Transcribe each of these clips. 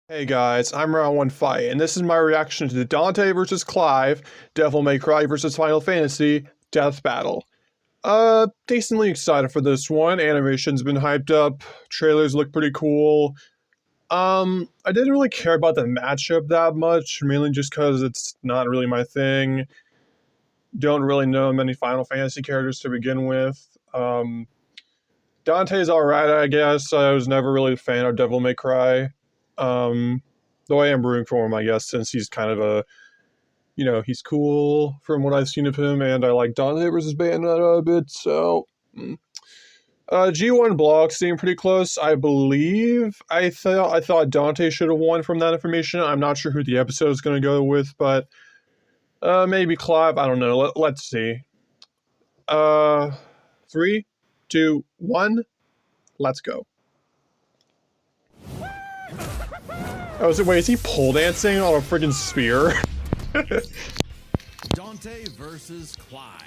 Hey guys, I'm Round 1 Fight, and this is my reaction to the Dante vs. Clive, Devil May Cry vs. Final Fantasy, Death Battle. Decently excited for this one. Animation's been hyped up, trailers look pretty cool. I didn't really care about the matchup that much, mainly just because it's not really my thing. Don't really know many Final Fantasy characters to begin with. Dante's alright, I guess. I was never really a fan of Devil May Cry. Though I am rooting for him, I guess, since he's kind of he's cool from what I've seen of him, and I like Dante versus Bayonetta a bit, so. G1 block seemed pretty close, I believe. I thought Dante should have won from that information. I'm not sure who the episode is going to go with, but maybe Clive. I don't know. Let's see. 3, 2, 1. Let's go. Oh, wait, is he pole dancing on a friggin' spear? Dante versus Clive.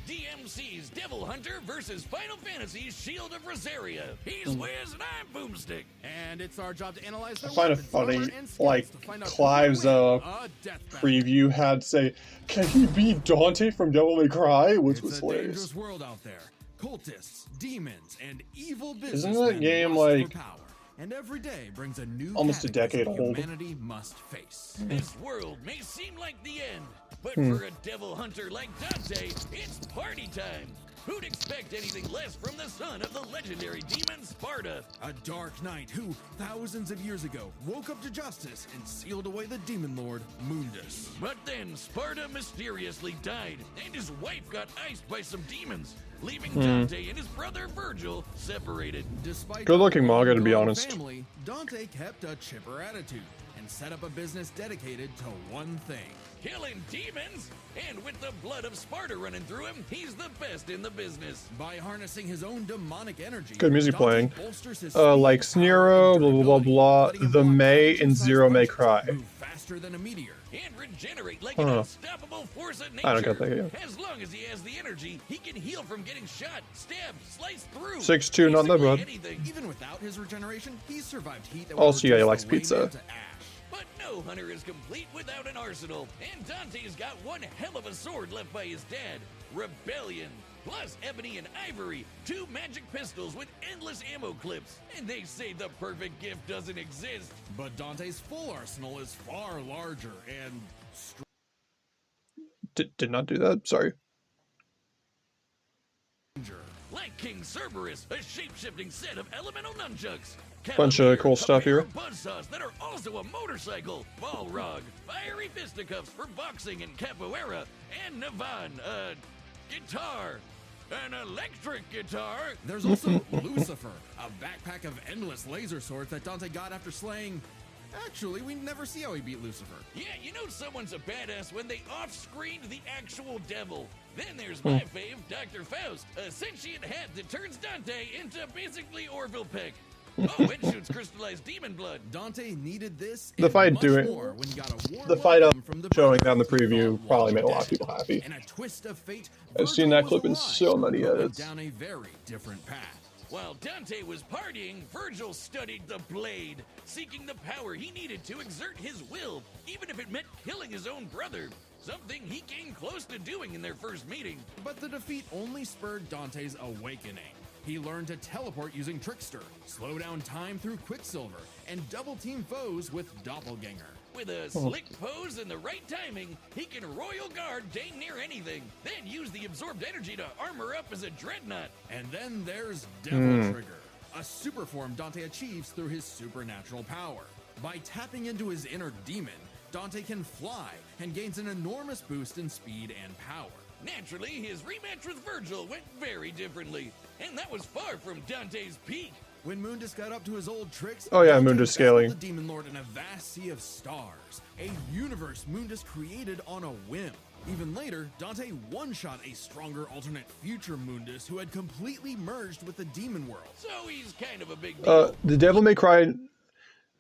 DMC's Devil Hunter versus Final Fantasy's Shield of Rosaria. He's Wiz and I'm Boomstick. And it's our job to analyze their I find it weapons, funny, armor, and skills like, to find out Clive's who will win a death battle. preview had say, "Can he beat Dante from Devil May Cry?" Which was It's a hilarious. dangerous world out there. Cultists, demons, and evil Isn't businessmen that game lust like for power. And every day brings a new almost a cataclysm decade old? humanity must face. This world may seem like the end, but for a Devil Hunter like Dante, it's party time. Who'd expect anything less from the son of the legendary demon Sparta? A dark knight who, thousands of years ago, woke up to justice and sealed away the demon lord, Mundus. But then Sparta mysteriously died, and his wife got iced by some demons, leaving Dante and his brother Virgil separated. Despite Good-looking the manga, to be long honest. family, Dante kept a chipper attitude and set up a business dedicated to one thing. Killing demons? And with the blood of Sparta running through him, he's the best in the business. By harnessing his own demonic energy, Good music Dante playing. bolsters his Like speed, power, Snero, and blah blah blah durability, blah, letting him The block May punches and inside Zero May punches, Cry. move faster than a meteor. And regenerate like an unstoppable force of nature. I don't get that, yeah. As long as he has the energy, he can heal from getting shot, stabbed, sliced through. 6'2", not that Basically bad. anything. Even without his regeneration, he's survived heat that Also, would yeah, he reduce likes the pizza. layman to ash. But no hunter is complete without an arsenal, and Dante's got one hell of a sword left by his dad, Rebellion. Plus ebony and ivory, 2 magic pistols with endless ammo clips, and they say the perfect gift doesn't exist. But Dante's full arsenal is far larger and Did not do that. Sorry. stranger. Like King Cerberus, a shape-shifting set of elemental nunchucks. Bunch of cool stuff a pair here. of buzzsaws that are also a motorcycle. Balrog, fiery fisticuffs for boxing and capoeira, and Navan, guitar. An electric guitar. There's also Lucifer, a backpack of endless laser swords that Dante got after slaying. Actually, we never see how he beat Lucifer. Yeah, you know someone's a badass when they off-screened the actual devil. Then there's my fave, Dr. Faust, a sentient hat that turns Dante into basically Orville Peck. Oh, and shoots crystallized demon blood. Dante needed this The and fight much doing- more when he got a warm The fight welcome from the showing brother down the he preview thought probably was made a lot of dead. people happy. In a twist of fate, I've seen Virgil that was clip in alive, so many but went edits. down a very different path. While Dante was partying, Virgil studied the blade, seeking the power he needed to exert his will, even if it meant killing his own brother. Something he came close to doing in their first meeting. But the defeat only spurred Dante's awakening. He learned to teleport using Trickster, slow down time through Quicksilver, and double-team foes with Doppelganger. With a slick pose and the right timing, he can royal guard dang near anything, then use the absorbed energy to armor up as a dreadnought. And then there's Devil Trigger, a super form Dante achieves through his supernatural power. By tapping into his inner demon, Dante can fly and gains an enormous boost in speed and power. Naturally, his rematch with Virgil went very differently, and that was far from Dante's peak. When Mundus got up to his old tricks, Oh, yeah, Dante Mundus battled scaling. the Demon Lord in a vast sea of stars, a universe Mundus created on a whim. Even later, Dante one-shot a stronger alternate future Mundus who had completely merged with the demon world. So he's kind of a big deal. The Devil May Cry.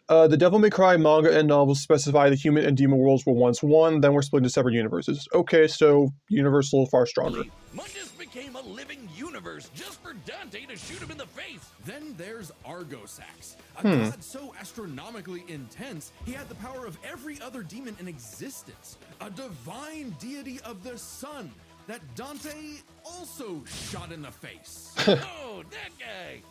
The Devil May Cry manga and novels specify the human and demon worlds were once one, then were split into separate universes. Okay, so Universal far stronger. Mundus became a living universe just for Dante to shoot him in the face. Then there's Argosax, a god so astronomically intense, he had the power of every other demon in existence. A divine deity of the sun that Dante also shot in the face. Oh, that guy!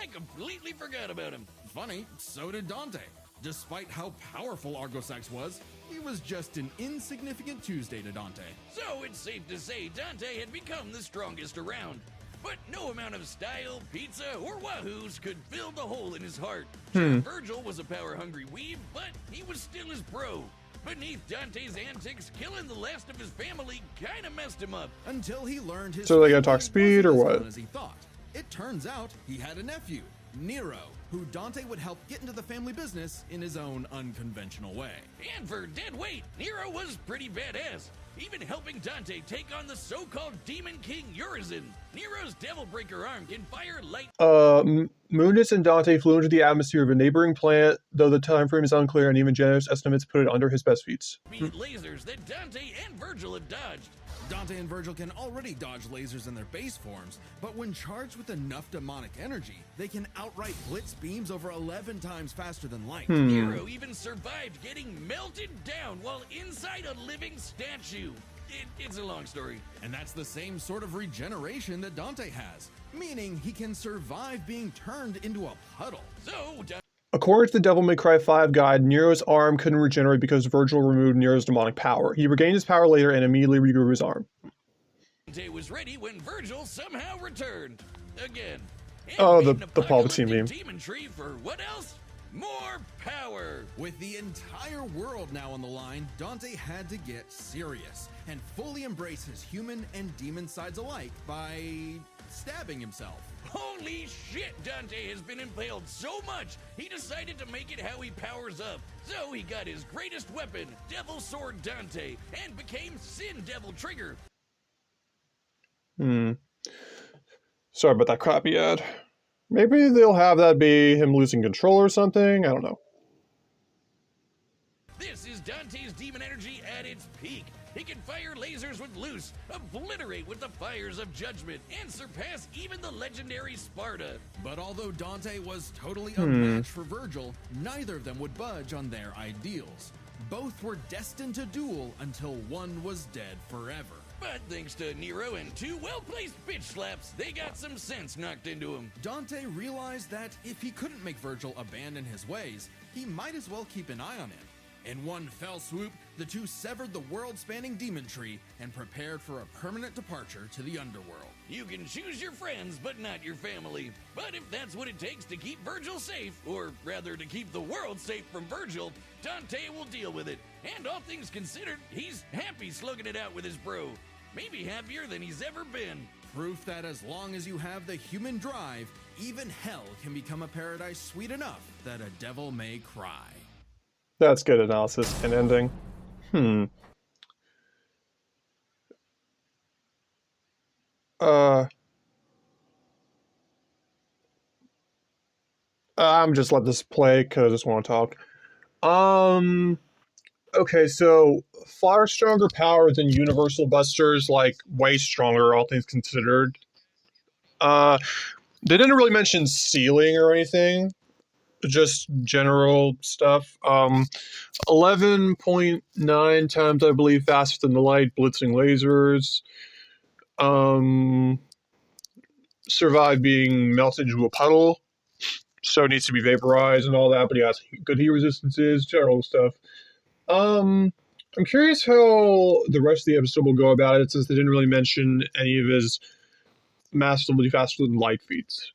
I completely forgot about him. Funny, so did Dante. Despite how powerful Argosax was, he was just an insignificant Tuesday to Dante. So it's safe to say Dante had become the strongest around. But no amount of style, pizza, or wahoos could fill the hole in his heart. Sure, Virgil was a power-hungry weeb, but he was still his bro. Beneath Dante's antics, killing the last of his family kinda messed him up. Until he learned his So they gotta family talk speed or wasn't as what? fun as he thought. It turns out he had a nephew, Nero, who Dante would help get into the family business in his own unconventional way. And for dead weight, Nero was pretty badass, even helping Dante take on the so-called Demon King Urizen. Nero's Devil Breaker arm can fire light. Mundus and Dante flew into the atmosphere of a neighboring planet, though the time frame is unclear and even generous estimates put it under his best feats. Speed lasers that Dante and Virgil have dodged. Dante and Virgil can already dodge lasers in their base forms, but when charged with enough demonic energy, they can outright blitz beams over 11 times faster than light. Nero even survived getting melted down while inside a living statue. It's a long story. And that's the same sort of regeneration that Dante has, meaning he can survive being turned into a puddle. So, According to the Devil May Cry 5 guide, Nero's arm couldn't regenerate because Virgil removed Nero's demonic power. He regained his power later and immediately regrew his arm. Dante was ready when Virgil somehow returned. Again. And Oh, made the an Palpatine apocalyptic meme. demon tree for what else? More power. With the entire world now on the line, Dante had to get serious and fully embrace his human and demon sides alike by stabbing himself. Holy shit, Dante has been impaled so much, he decided to make it how he powers up. So he got his greatest weapon, Devil Sword Dante, and became Sin Devil Trigger. Sorry about that crappy ad. Maybe they'll have that be him losing control or something. I don't know. This is Dante's demon energy at its peak. He can fire lasers with Loose, obliterate with the fires of Judgment, and surpass even the legendary Sparta. But although Dante was totally a match for Virgil, neither of them would budge on their ideals. Both were destined to duel until one was dead forever. But thanks to Nero and two well-placed bitch slaps, they got some sense knocked into him. Dante realized that if he couldn't make Virgil abandon his ways, he might as well keep an eye on him. In one fell swoop, the two severed the world-spanning demon tree and prepared for a permanent departure to the underworld. You can choose your friends, but not your family. But if that's what it takes to keep Virgil safe, or rather to keep the world safe from Virgil, Dante will deal with it. And all things considered, he's happy slugging it out with his bro. Maybe happier than he's ever been. Proof that as long as you have the human drive, even hell can become a paradise sweet enough that a devil may cry. That's good analysis and ending. I'm just let this play because I just want to talk. Okay, so far stronger power than Universal Busters, like way stronger, all things considered. They didn't really mention ceiling or anything, just general stuff. 11.9 times, I believe, faster than the light, blitzing lasers. Survive being melted into a puddle, so it needs to be vaporized and all that, but he has good heat resistances, general stuff. I'm curious how the rest of the episode will go about it, since they didn't really mention any of his massively faster than light feats.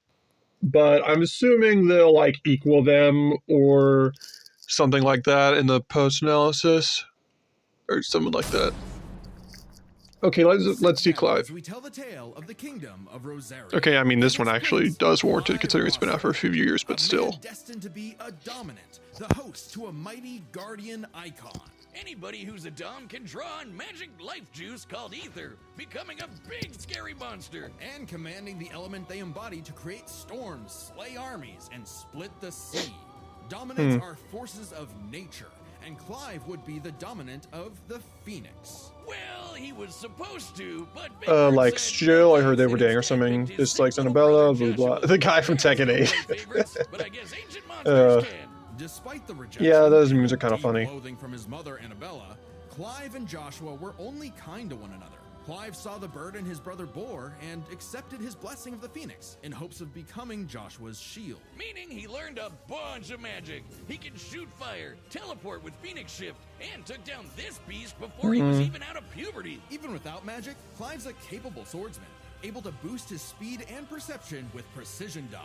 But I'm assuming they'll, like, equal them or something like that in the post-analysis. Or something like that. Okay, let's see Clive. We tell the tale of the kingdom of Rosario. Okay, I mean, this one actually does warrant it, considering it's been out for a few years, but still. Destined to be a dominant, the host to a mighty guardian icon. Anybody who's a Dom can draw on magic life juice called ether, becoming a big scary monster. And commanding the element they embody to create storms, slay armies, and split the sea. Dominants are forces of nature, and Clive would be the dominant of the Phoenix. Well, he was supposed to, but like Jill, I heard they were dating or something. Dislikes Annabella, blah blah. The guy from Tekken 8. But I guess ancient monsters can. Despite the rejection, Yeah, those memes are and kind of deep funny. loathing from his mother Annabella, Clive and Joshua were only kind to one another. Clive saw the burden his brother bore and accepted his blessing of the Phoenix in hopes of becoming Joshua's shield. Meaning he learned a bunch of magic. He can shoot fire, teleport with Phoenix Shift, and took down this beast before he was even out of puberty. Even without magic, Clive's a capable swordsman, able to boost his speed and perception with precision dodge.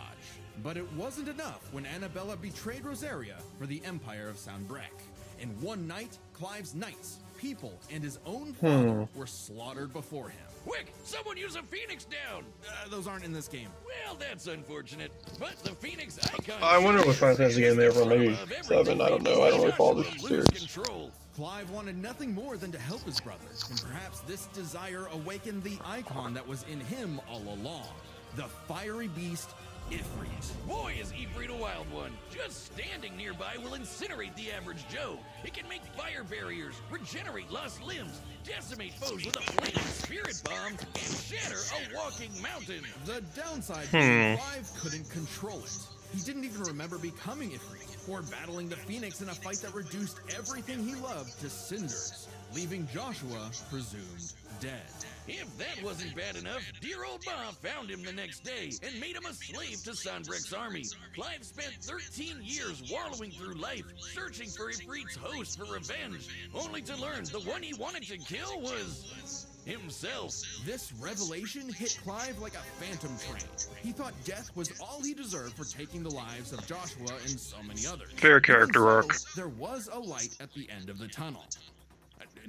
But it wasn't enough when Annabella betrayed Rosaria for the Empire of Sanbreque. In one night, Clive's knights, people, and his own father were slaughtered before him. Quick, someone use a Phoenix down! Those aren't in this game. Well, that's unfortunate. But the Phoenix icon... I wonder what Final Fantasy game they were from. Maybe 7, I don't know. I don't really follow the series. Control. Clive wanted nothing more than to help his brother, and perhaps this desire awakened the icon that was in him all along. The fiery beast, Ifrit. Boy, is Ifrit a wild one. Just standing nearby will incinerate the average Joe. It can make fire barriers, regenerate lost limbs, decimate foes with a flaming spirit bomb, and shatter a walking mountain. The downside was Clive couldn't control it. He didn't even remember becoming Ifrit, or battling the Phoenix in a fight that reduced everything he loved to cinders, leaving Joshua presumed dead. If that wasn't bad enough, dear old Ma found him the next day and made him a slave to Sanbreque's army. Clive spent 13 years wallowing through life, searching for Ifrit's host for revenge, only to learn the one he wanted to kill was... himself. This revelation hit Clive like a phantom train. He thought death was all he deserved for taking the lives of Joshua and so many others. Fair character Even arc. so, there was a light at the end of the tunnel.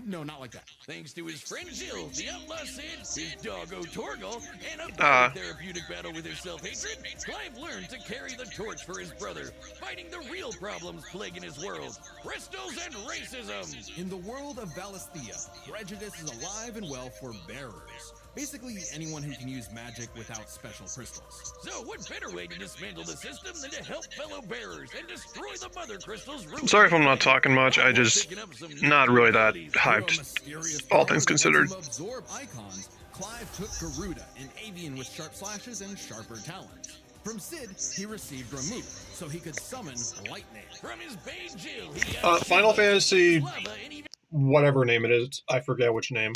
No, not like that. Thanks to his friend Jill, the outlaw Sid, his doggo Torgal, and a therapeutic battle with his self-hatred, Clive learned to carry the torch for his brother, fighting the real problems plaguing his world, crystals and racism. In the world of Valisthea, prejudice is alive and well for bearers. Basically, anyone who can use magic without special crystals. So what better way to dismantle the system than to help fellow bearers and destroy the mother crystals? I'm sorry if I'm not talking much. I just not really that hyped, all things considered. To absorb icons, Clive took Garuda, an avian with sharp slashes and sharper talons. From Sid, he received Ramuh, so he could summon lightning. From his babe Jill, he got Final Fantasy, lava and even whatever name it is, I forget which name.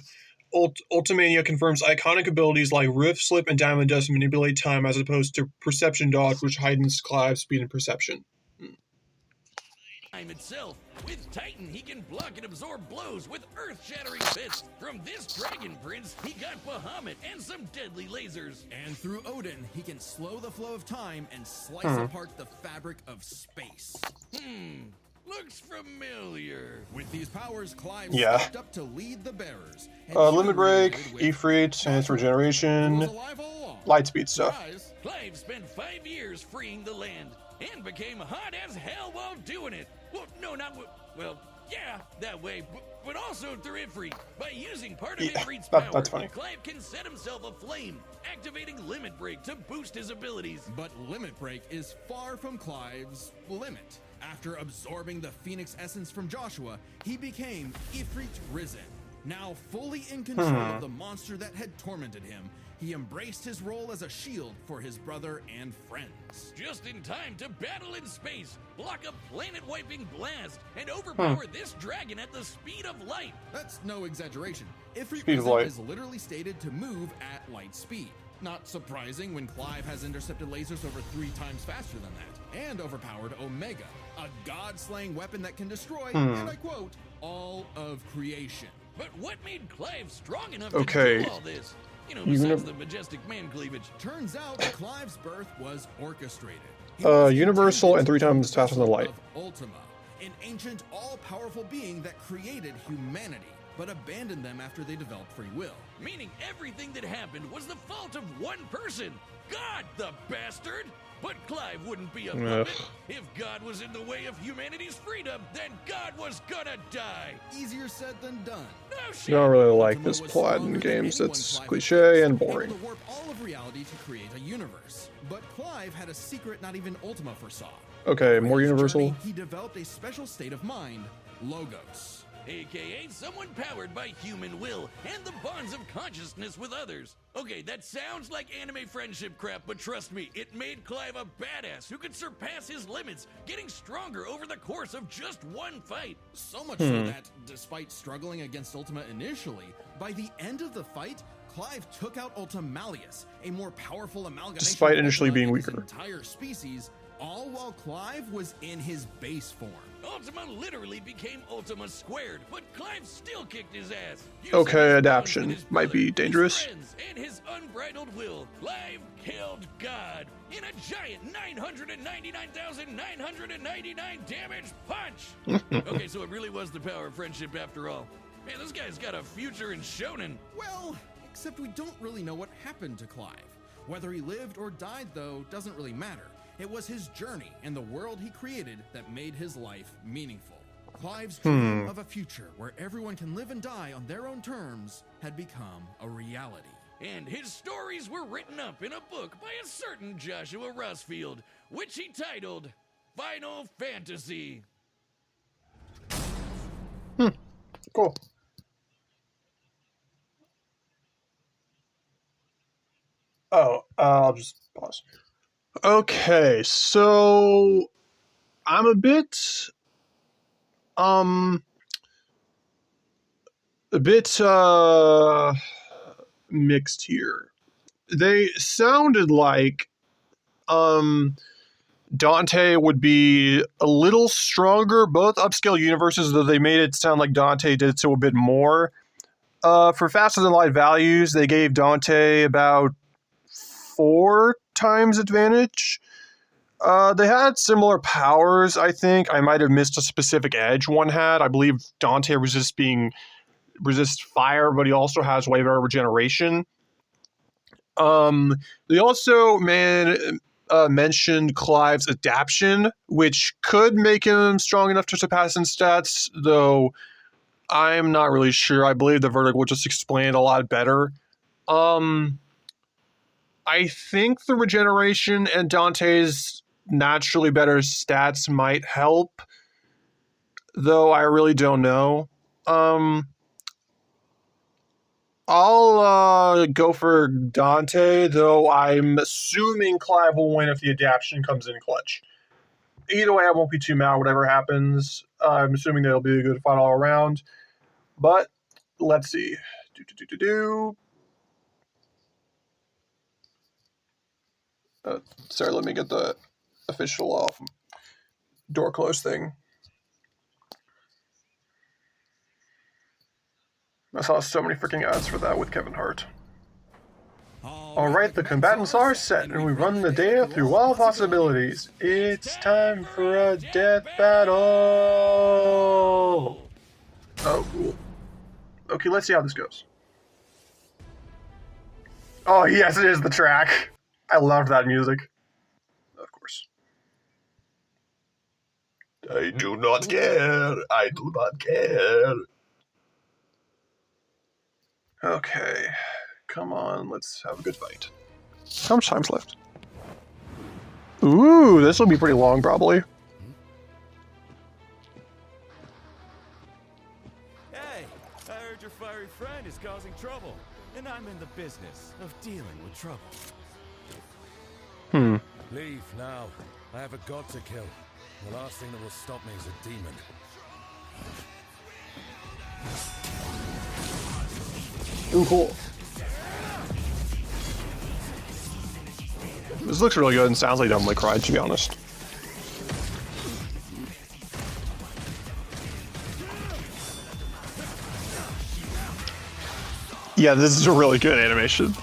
Ultimania confirms iconic abilities like Rift, Slip, and Diamond Dust manipulate time as opposed to Perception Dodge, which heightens Clive's speed and perception. time itself. With Titan, he can block and absorb blows with earth-shattering fists. From this Dragon Prince, he got Bahamut and some deadly lasers. And through Odin, he can slow the flow of time and slice apart the fabric of space. Looks familiar. With these powers, Clive Yeah. stepped up to lead the bearers. and Limit even Break, reunited with Ifrit, and its Joshua, who regeneration, was alive all along. Lightspeed stuff. Surprise. Clive spent 5 years freeing the land and became hot as hell while doing it. Well, no, not well, yeah, that way, but also through Ifrit. By using part of Yeah, Ifrit's power, that's funny. Clive can set himself aflame, activating Limit Break to boost his abilities. But Limit Break is far from Clive's limit. After absorbing the Phoenix essence from Joshua, he became Ifrit Risen. Now fully in control of the monster that had tormented him, he embraced his role as a shield for his brother and friends. Just in time to battle in space, block a planet-wiping blast, and overpower this dragon at the speed of light. That's no exaggeration. Ifrit Speed of Risen light. is literally stated to move at light speed. Not surprising when Clive has intercepted lasers over 3 times faster than that, and overpowered Omega, a god-slaying weapon that can destroy, and I quote, all of creation. But what made Clive strong enough Okay. to do all this? You know, You besides gonna- the majestic man cleavage. Turns out Clive's birth was orchestrated. He was Universal and 3 times faster than light. of Ultima, an ancient, all-powerful being that created humanity, but abandoned them after they developed free will. Meaning everything that happened was the fault of one person. God, the bastard! But Clive wouldn't be a puppet. If God was in the way of humanity's freedom, then God was gonna die. Easier said than done. No shit. I don't really like Ultima this was plot stronger in than games. anyone It's Clive cliche and faced, boring. able to warp all of reality to create a universe. But Clive had a secret not even Ultima foresaw. Okay, For more his universal. journey, he developed a special state of mind, logos. AKA someone powered by human will and the bonds of consciousness with others. Okay, that sounds like anime friendship crap, but trust me, it made Clive a badass who could surpass his limits, getting stronger over the course of just one fight. So much so that, despite struggling against Ultima initially, by the end of the fight, Clive took out Ultimalius, a more powerful amalgamation Despite of initially Ultima being and his weaker. entire species, all while Clive was in his base form. Ultima literally became Ultima squared, but Clive still kicked his ass. Using Okay, his adaptation bonds with his might be brother, dangerous. his friends, and his unbridled will, Clive killed God in a giant 999,999 damage punch. Okay, so it really was the power of friendship after all. Man, this guy's got a future in shonen. Well, except we don't really know what happened to Clive. Whether he lived or died, though, doesn't really matter. It was his journey and the world he created that made his life meaningful. Clive's dream of a future where everyone can live and die on their own terms had become a reality. And his stories were written up in a book by a certain Joshua Rossfield, which he titled Final Fantasy. Cool. Oh, I'll just pause. Okay, so I'm a bit, um, mixed here. They sounded like, Dante would be a little stronger, both upscale universes, though they made it sound like Dante did so a bit more. For faster than light values, they gave Dante about 4 times advantage. They had similar powers, I think. I might have missed a specific edge one had. I believe Dante resists fire, but he also has way better regeneration. They also mentioned Clive's adaptation, which could make him strong enough to surpass in stats, though I'm not really sure. I believe the verdict will just explain it a lot better. I think the regeneration and Dante's naturally better stats might help, though I really don't know. I'll go for Dante, though I'm assuming Clive will win if the adaptation comes in clutch. Either way, I won't be too mad whatever happens. I'm assuming that it'll be a good fight all around. But, let's see. Sorry, let me get the official door close thing. I saw so many freaking ads for that with Kevin Hart. Alright, the combatants are set, and we run the data through all possibilities. It's time for a death battle! Oh, cool. Okay, let's see how this goes. Oh, yes, it is the track. I loved that music. Of course. I do not care. I do not care. Okay. Come on, let's have a good fight. How much time's left? Ooh, this will be pretty long, probably. Hey, I heard your fiery friend is causing trouble, and I'm in the business of dealing with trouble. Leave now. I have a god to kill. The last thing that will stop me is a demon. Ooh, cool. This looks really good and sounds like Devil May Cry, to be honest. Yeah, this is a really good animation.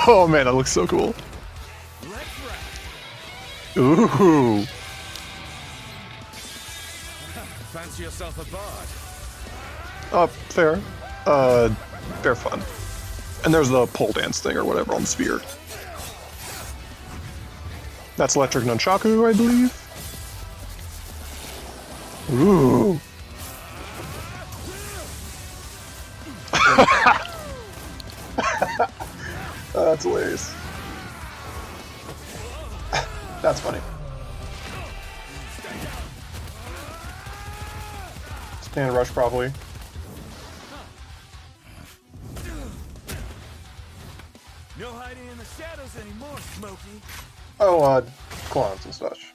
Oh man, that looks so cool. Ooh. Fancy yourself a bard? Fair. Fair fun. And there's the pole dance thing or whatever on the spear. That's electric nunchaku, I believe. Ooh. That's hilarious. That's funny. Stand rush probably. No hiding in the shadows anymore, Smokey. Oh, clones and such.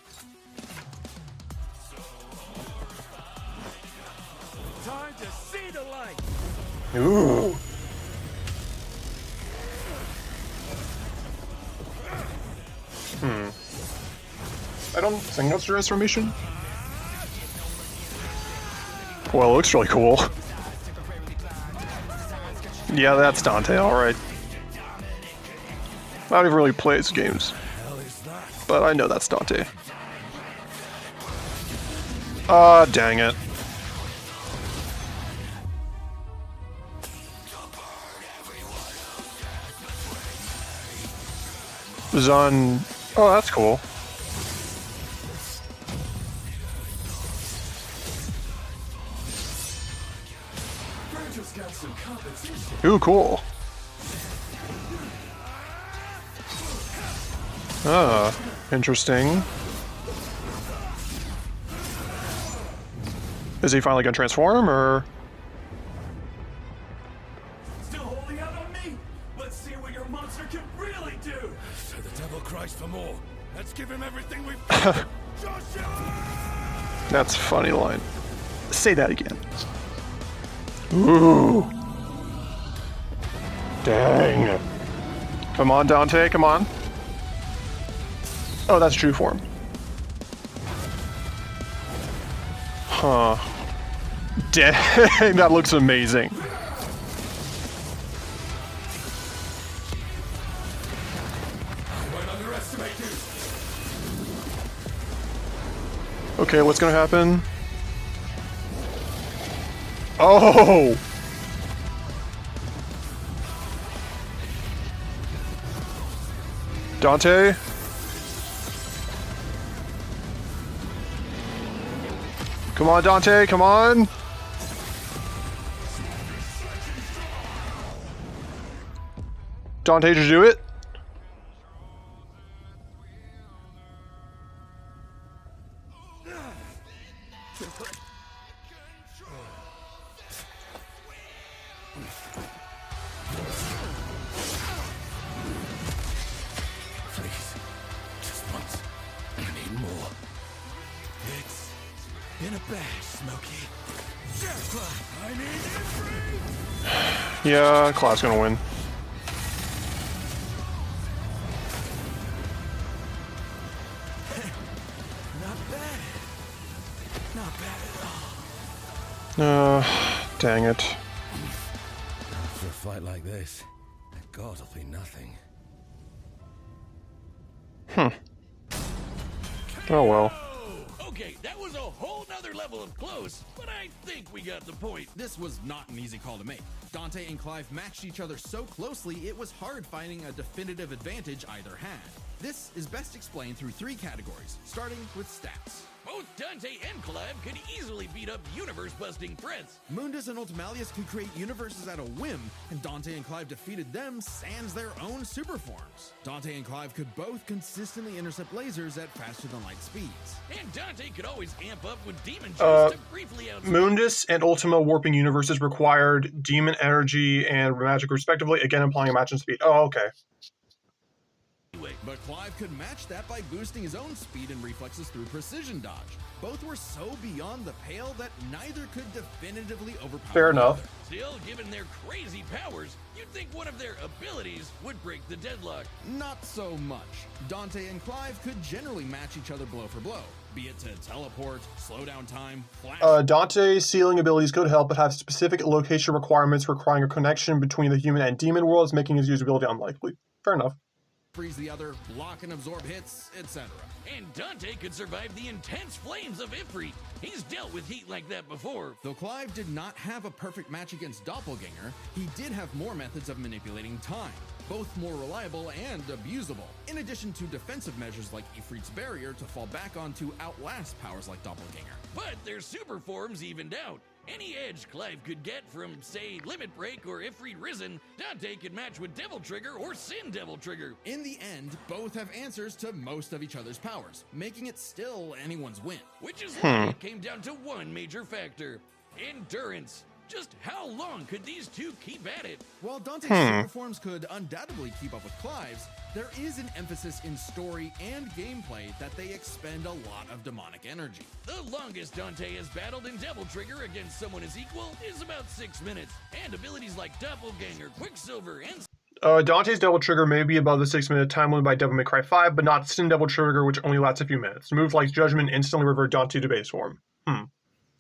Time to see the light. Ooh. I don't think that's transformation. Well, it looks really cool. Yeah, that's Dante, alright. I don't even really play his games. But I know that's Dante. Ah, dang it. Zun. Oh, that's cool. Ooh, cool. Ah, interesting. Is he finally gonna transform, or? Still holding out on me? Let's see what your monster can really do. So the devil cries for more. Let's give him everything we've got. That's a funny line. Say that again. Ooh. Dang. Come on, Dante, come on. Oh, that's true form. Huh. Dang, that looks amazing. Okay, what's gonna happen? Oh! Dante? Come on, Dante, come on! Dante, did you do it? Please. Just once. I need more. It's in a bag, Smokey. I need it. Yeah, Clive's gonna win. Not bad. Not bad at all. Dang it. After a fight like this, God will be nothing. Oh well. Okay, that was a whole nother level of close, but I think we got the point. This was not an easy call to make. Dante and Clive matched each other so closely, it was hard finding a definitive advantage either had. This is best explained through 3 categories, starting with stats. Both Dante and Clive could easily beat up universe-busting threats. Mundus and Ultimalius could create universes at a whim, and Dante and Clive defeated them sans their own super forms. Dante and Clive could both consistently intercept lasers at faster-than-light speeds. And Dante could always amp up with demon juice to briefly outspeed. Mundus and Ultima warping universes required demon energy and magic respectively, again implying a match in speed. Oh, okay. But Clive could match that by boosting his own speed and reflexes through precision dodge. Both were so beyond the pale that neither could definitively overpower Fair the enough. other. Still, given their crazy powers, you'd think one of their abilities would break the deadlock. Not so much. Dante and Clive could generally match each other blow for blow, be it to teleport, slow down time, flash. Dante's sealing abilities could help, but have specific location requirements requiring a connection between the human and demon worlds, making his usability unlikely. Fair enough. Freeze the other, block and absorb hits, etc. And Dante could survive the intense flames of Ifrit. He's dealt with heat like that before. Though Clive did not have a perfect match against Doppelganger, he did have more methods of manipulating time, both more reliable and abusable, in addition to defensive measures like Ifrit's barrier to fall back on to outlast powers like Doppelganger. But their super forms evened out. Any edge Clive could get from, say, Limit Break or Ifrit Risen, Dante could match with Devil Trigger or Sin Devil Trigger. In the end, both have answers to most of each other's powers, making it still anyone's win. Which is why it came down to one major factor: endurance. Just how long could these two keep at it? While Dante's super forms could undoubtedly keep up with Clive's, there is an emphasis in story and gameplay that they expend a lot of demonic energy. The longest Dante has battled in Devil Trigger against someone his equal is about 6 minutes, and abilities like Doppelganger, Quicksilver, and Dante's Devil Trigger may be above the 6-minute time limit by Devil May Cry 5, but not Sin Devil Trigger, which only lasts a few minutes. Moves like Judgment instantly revert Dante to base form.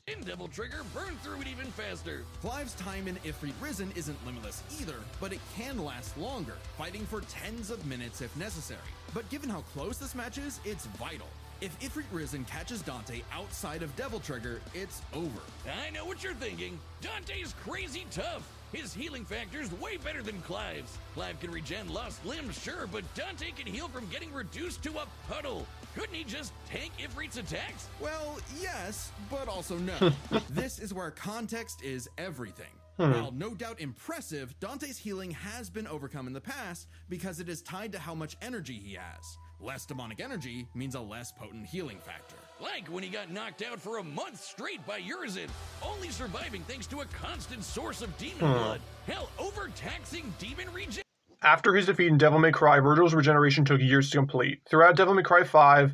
in Devil Trigger burn through it even faster. Clive's time in Ifrit Risen isn't limitless either, but it can last longer, fighting for tens of minutes if necessary. But given how close this match is, it's vital. If Ifrit Risen catches Dante outside of Devil Trigger, it's over. I know what you're thinking. Dante's crazy tough. His healing factor's way better than Clive's. Clive can regen lost limbs, sure, but Dante can heal from getting reduced to a puddle. Couldn't he just tank Ifrit's attacks? Well, yes, but also no. This is where context is everything. While no doubt impressive, Dante's healing has been overcome in the past because it is tied to how much energy he has. Less demonic energy means a less potent healing factor. Like when he got knocked out for a month straight by Urizen, only surviving thanks to a constant source of demon blood. Hell, overtaxing demon regen. After his defeat in Devil May Cry, Virgil's regeneration took years to complete. Throughout Devil May Cry 5,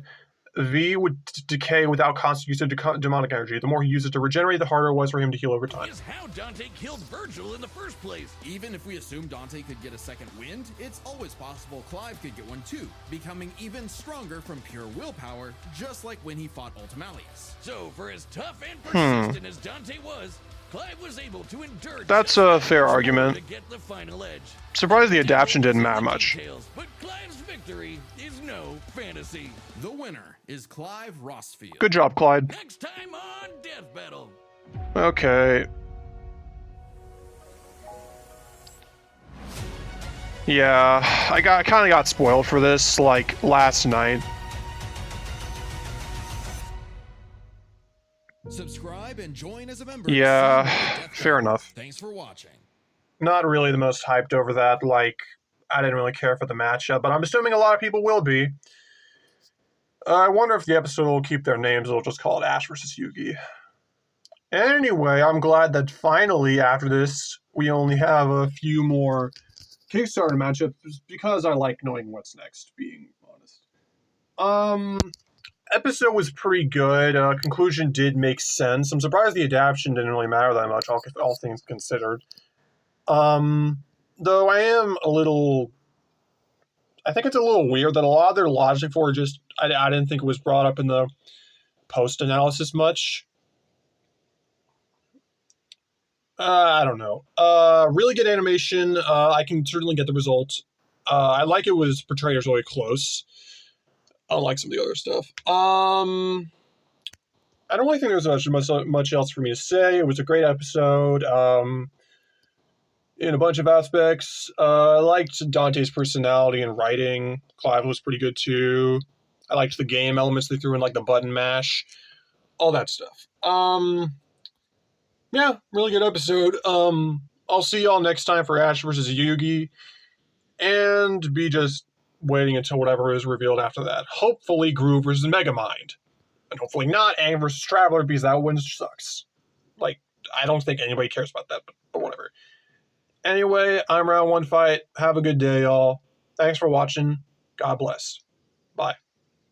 V would decay without constant use of demonic energy. The more he used it to regenerate, the harder it was for him to heal over time. Is how Dante killed Virgil in the first place. Even if we assume Dante could get a second wind, it's always possible Clive could get one too, becoming even stronger from pure willpower, just like when he fought Ultimalius. So, for as tough and persistent as Dante was, Clive was able to endure. That's a fair argument. To get the final edge. Surprised the adaptation didn't matter much. Details, but Clive's victory is no fantasy. The winner is Clive Rossfield. Good job, Clyde. Next time on Death Battle. Okay. Yeah, I kind of got spoiled for this, like, last night. Subscribe and join as a member. Yeah, fair enough. Thanks for watching. Not really the most hyped over that, like, I didn't really care for the matchup, but I'm assuming a lot of people will be. I wonder if the episode will keep their names, it'll just call it Ash vs. Yugi. Anyway, I'm glad that finally, after this, we only have a few more Kickstarter matchups, because I like knowing what's next, being honest. Episode was pretty good. Conclusion did make sense. I'm surprised the adaptation didn't really matter that much, all things considered. Though I am a little... I think it's a little weird that a lot of their logic for it just... I didn't think it was brought up in the post-analysis much. I don't know. Really good animation. I can certainly get the result. I like it was portrayed as really close. Unlike some of the other stuff. I don't really think there's much else for me to say. It was a great episode. In a bunch of aspects. I liked Dante's personality and writing. Clive was pretty good too. I liked the game elements they threw in, like the button mash. All that stuff. Yeah, really good episode. I'll see y'all next time for Ash vs. Yugi. And be just waiting until whatever is revealed after that. Hopefully Groove vs. Megamind. And hopefully not Aang vs. Traveler, because that one sucks. Like, I don't think anybody cares about that, but whatever. Anyway, I'm Round One Fight. Have a good day, y'all. Thanks for watching. God bless. Bye.